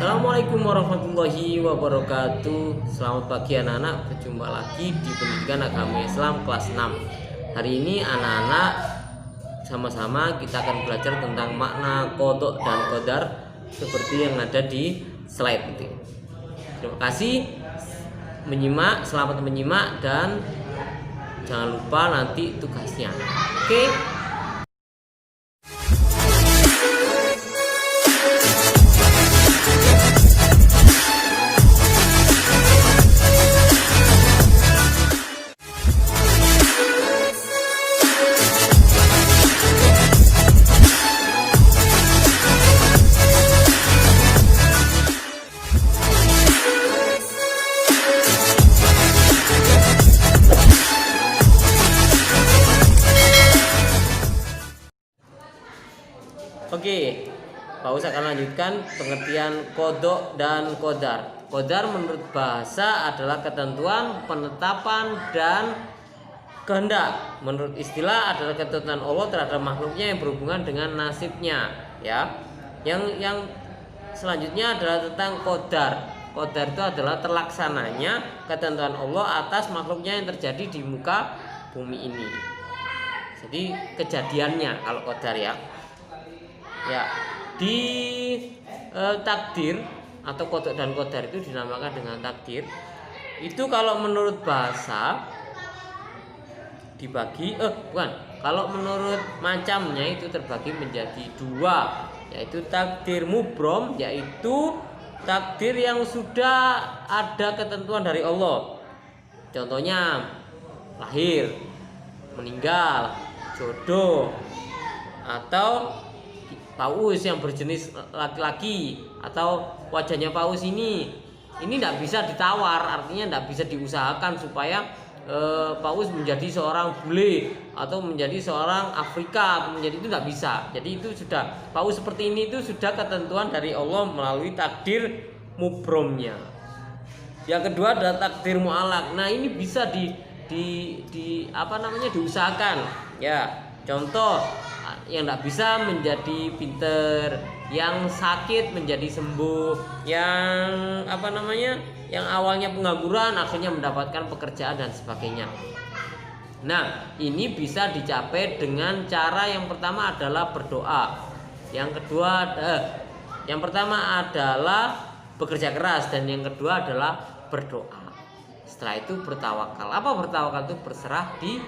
Assalamualaikum warahmatullahi wabarakatuh. Selamat pagi anak-anak, berjumpa lagi di Pendidikan Agama Islam kelas 6. Hari ini anak-anak sama-sama kita akan belajar tentang makna qadha dan qadar seperti yang ada di slide itu. Terima kasih menyimak, selamat menyimak, dan jangan lupa nanti tugasnya. Oke. Oke, Pak Ustaz akan lanjutkan pengertian qadha dan qadar. Qadar menurut bahasa adalah ketentuan, penetapan, dan kehendak. Menurut istilah adalah ketentuan Allah terhadap makhluknya yang berhubungan dengan nasibnya. Ya, yang selanjutnya adalah tentang qadar. Qadar itu adalah terlaksananya ketentuan Allah atas makhluknya yang terjadi di muka bumi ini. Jadi kejadiannya kalau qadar ya. Ya, di takdir atau qadha dan qadar itu dinamakan dengan takdir. Itu kalau menurut bahasa dibagi kalau menurut macamnya itu terbagi menjadi dua, yaitu takdir mubrom, yaitu takdir yang sudah ada ketentuan dari Allah. Contohnya lahir, meninggal, jodoh, atau paus yang berjenis laki-laki, atau wajahnya paus ini tidak bisa ditawar, artinya tidak bisa diusahakan supaya paus menjadi seorang bule atau menjadi seorang Afrika atau menjadi, itu tidak bisa. Jadi itu sudah, paus seperti ini itu sudah ketentuan dari Allah melalui takdir mubromnya. Yang kedua adalah takdir mu'alaq. Nah, ini bisa diusahakan. Ya, contoh, yang tidak bisa menjadi pinter, yang sakit menjadi sembuh, yang yang awalnya pengangguran akhirnya mendapatkan pekerjaan dan sebagainya. Nah, ini bisa dicapai dengan cara yang pertama adalah berdoa. Yang pertama adalah bekerja keras, dan yang kedua adalah berdoa. Setelah itu bertawakal. Apa bertawakal? Itu berserah di.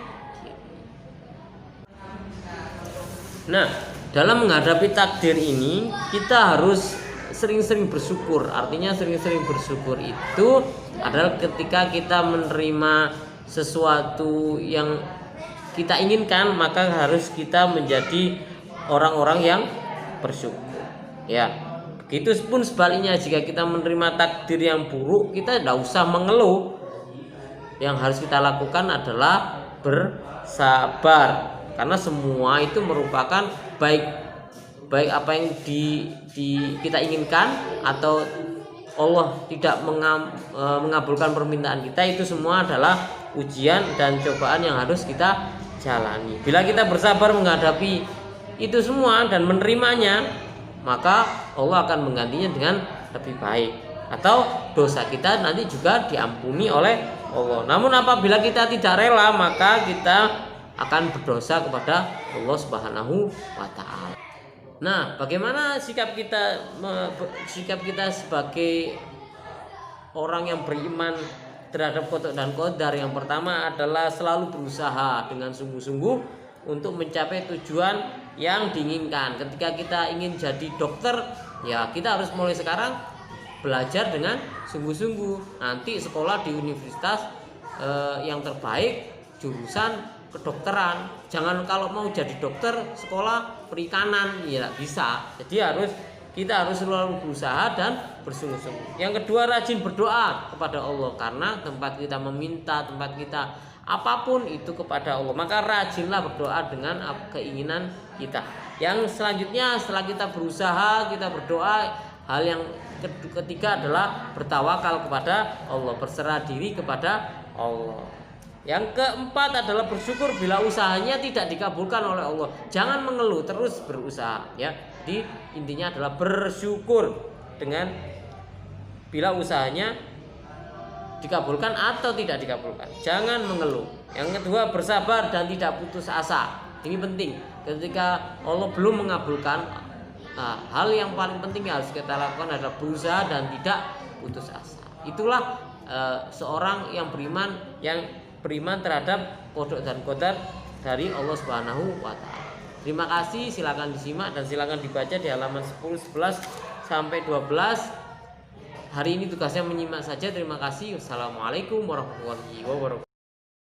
Nah, dalam menghadapi takdir ini kita harus sering-sering bersyukur. Artinya sering-sering bersyukur itu adalah ketika kita menerima sesuatu yang kita inginkan, maka harus kita menjadi orang-orang yang bersyukur. Ya, begitu pun sebaliknya, jika kita menerima takdir yang buruk, kita tidak usah mengeluh. Yang harus kita lakukan adalah bersabar. Karena semua itu merupakan baik apa yang kita inginkan atau Allah tidak mengabulkan permintaan kita, itu semua adalah ujian dan cobaan yang harus kita jalani. Bila kita bersabar menghadapi itu semua dan menerimanya, maka Allah akan menggantinya dengan lebih baik, atau dosa kita nanti juga diampuni oleh Allah. Namun apabila kita tidak rela, maka kita akan berdosa kepada Allah Subhanahu wa ta'ala. Nah, bagaimana sikap kita sebagai orang yang beriman terhadap qadha dan qadar? Yang pertama adalah selalu berusaha dengan sungguh-sungguh untuk mencapai tujuan yang diinginkan. Ketika kita ingin jadi dokter, ya kita harus mulai sekarang belajar dengan sungguh-sungguh. Nanti sekolah di universitas yang terbaik, jurusan kedokteran. Jangan kalau mau jadi dokter sekolah perikanan, ya tidak bisa. Jadi kita harus selalu berusaha dan bersungguh-sungguh. Yang kedua, rajin berdoa kepada Allah, karena tempat kita meminta, tempat kita apapun itu kepada Allah, maka rajinlah berdoa dengan keinginan kita. Yang selanjutnya, setelah kita berusaha, kita berdoa, hal yang ketiga adalah bertawakal kepada Allah, berserah diri kepada Allah. Yang keempat adalah bersyukur bila usahanya tidak dikabulkan oleh Allah. Jangan mengeluh, terus berusaha, ya. Jadi intinya adalah bersyukur dengan bila usahanya dikabulkan atau tidak dikabulkan. Jangan mengeluh. Yang kedua, bersabar dan tidak putus asa. Ini penting. Ketika Allah belum mengabulkan, hal yang paling penting yang harus kita lakukan adalah berusaha dan tidak putus asa. Itulah seorang yang beriman terhadap qada dan qadar dari Allah Subhanahu wa taala. Terima kasih, silakan disimak dan silakan dibaca di halaman 10, 11 sampai 12. Hari ini tugasnya menyimak saja. Terima kasih. Wassalamualaikum warahmatullahi wabarakatuh.